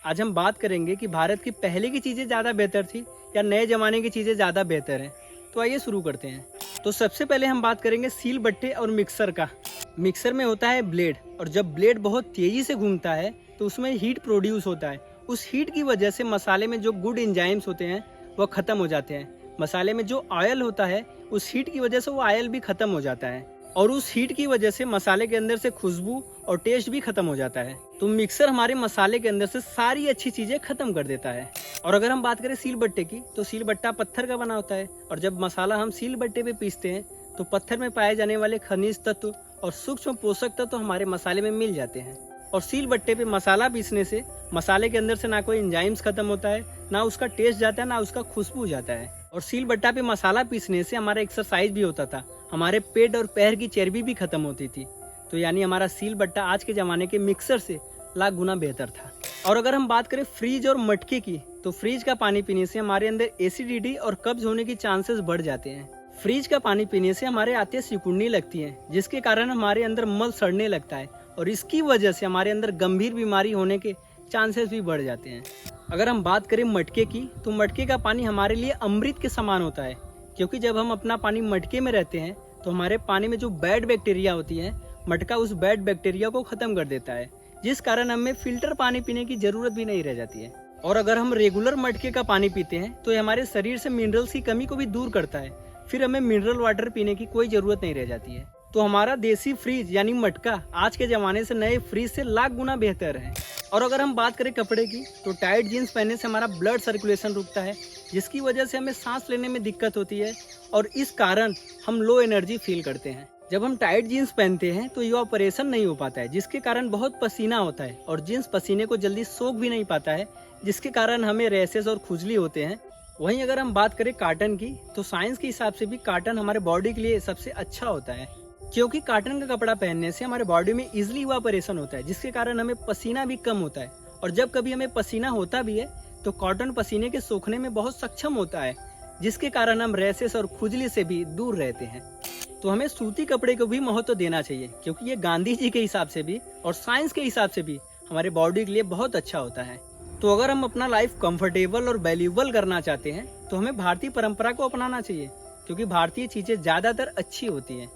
आज हम बात करेंगे कि भारत की पहले की चीज़ें ज़्यादा बेहतर थी या नए ज़माने की चीज़ें ज़्यादा बेहतर हैं। तो आइए शुरू करते हैं। तो सबसे पहले हम बात करेंगे सील बट्टे और मिक्सर का। मिक्सर में होता है ब्लेड, और जब ब्लेड बहुत तेज़ी से घूमता है तो उसमें हीट प्रोड्यूस होता है। उस हीट की वजह से मसाले में जो गुड एंजाइम्स होते हैं वह ख़त्म हो जाते हैं। मसाले में जो ऑयल होता है उस हीट की वजह से वो ऑयल भी ख़त्म हो जाता है, और उस हीट की वजह से मसाले के अंदर से खुशबू और टेस्ट भी खत्म हो जाता है। तो मिक्सर हमारे मसाले के अंदर से सारी अच्छी चीजें खत्म कर देता है। और अगर हम बात करें सील बट्टे की, तो सील बट्टा पत्थर का बना होता है, और जब मसाला हम सील बट्टे पे पीसते हैं तो पत्थर में पाए जाने वाले खनिज तत्व और सूक्ष्म पोषक तत्व हमारे मसाले में मिल जाते हैं। और सील बट्टे पे मसाला पीसने से मसाले के अंदर से ना कोई एंजाइम्स खत्म होता है, ना उसका टेस्ट जाता है, ना उसका खुशबू जाता है। और सील बट्टा पे मसाला पीसने से हमारा एक्सरसाइज भी होता था, हमारे पेट और पैर की चर्बी भी खत्म होती थी। तो यानी हमारा सील बट्टा आज के ज़माने के मिक्सर से लाख गुना बेहतर था। और अगर हम बात करें फ्रिज और मटके की, तो फ्रिज का पानी पीने से हमारे अंदर एसिडिटी और कब्ज होने के चांसेस बढ़ जाते हैं। फ्रिज का पानी पीने से हमारे आंतें सिकुड़ने लगती हैं, जिसके कारण हमारे अंदर मल सड़ने लगता है, और इसकी वजह से हमारे अंदर गंभीर बीमारी होने के चांसेस भी बढ़ जाते हैं। अगर हम बात करें मटके की, तो मटके का पानी हमारे लिए अमृत के समान होता है, क्योंकि जब हम अपना पानी मटके में रहते हैं तो हमारे पानी में जो बैड बैक्टीरिया होती है, मटका उस बैड बैक्टीरिया को खत्म कर देता है, जिस कारण हमें फिल्टर पानी पीने की जरूरत भी नहीं रह जाती है। और अगर हम रेगुलर मटके का पानी पीते हैं तो ये हमारे शरीर से मिनरल्स की कमी को भी दूर करता है, फिर हमें मिनरल वाटर पीने की कोई जरूरत नहीं रह जाती है। तो हमारा देसी फ्रिज यानी मटका आज के जमाने से नए फ्रिज से लाख गुना बेहतर है। और अगर हम बात करें कपड़े की, तो टाइट जीन्स पहनने से हमारा ब्लड सर्कुलेशन रुकता है, जिसकी वजह से हमें सांस लेने में दिक्कत होती है, और इस कारण हम लो एनर्जी फील करते हैं। जब हम टाइट जीन्स पहनते हैं तो इवापोरेशन नहीं हो पाता है, जिसके कारण बहुत पसीना होता है, और जीन्स पसीने को जल्दी सोख भी नहीं पाता है, जिसके कारण हमें रैशेस और खुजली होते हैं। वहीं अगर हम बात करें कॉटन की, तो साइंस के हिसाब से भी कॉटन हमारे बॉडी के लिए सबसे अच्छा होता है, क्योंकि कॉटन का कपड़ा पहनने से हमारे बॉडी में इजीली इवापोरेशन होता है, जिसके कारण हमें पसीना भी कम होता है। और जब कभी हमें पसीना होता भी है तो कॉटन पसीने के सोखने में बहुत सक्षम होता है, जिसके कारण हम रैशेस और खुजली से भी दूर रहते हैं। तो हमें सूती कपड़े को भी महत्व देना चाहिए, क्योंकि ये गांधी जी के हिसाब से भी और साइंस के हिसाब से भी हमारे बॉडी के लिए बहुत अच्छा होता है। तो अगर हम अपना लाइफ कंफर्टेबल और वैल्यूएबल करना चाहते हैं तो हमें भारतीय परंपरा को अपनाना चाहिए, क्योंकि भारतीय चीजें ज्यादातर अच्छी होती हैं।